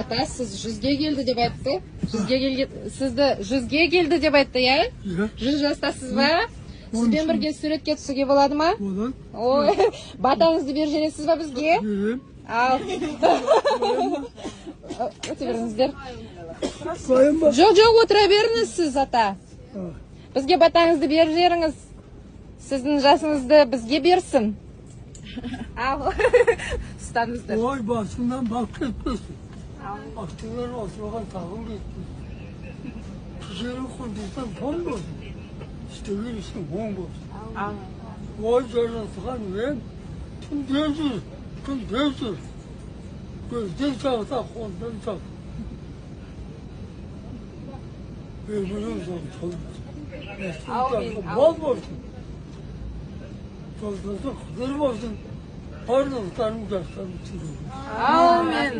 Ата, сіз 100-ге келді деп айтты. Сізді 100-ге келді деп айтты, иә? 100 жастасыз ба? Сізбен бірге суретке түсуге болады ма? Болады. Ой, батаңызды беріп жібересіз ба бізге? Берем. Ал. Өте беріңіздер. Қойын ба? Жоқ, отыра беріңіз сіз, ата. Бізге батаңызды беріп жіберіңіз. Сіздің жасыңызды бізге берсін. Ал. Ұстаныңыздар. Ой, басыңнан бақ кетпесін. Астыңнан отырған тағым кетпесін. Жері құндыздан тоң болсын. İstediğin işin oң болсын. Ой, жаратылған мен түнде жүр, күнде жүр. Көзден сақта, қолдан сақ. Өмірің жол болсын. Мол болсын. Жолдасы қыдыр болсын. Барлықтарың жастарын түсіреді. Аумин.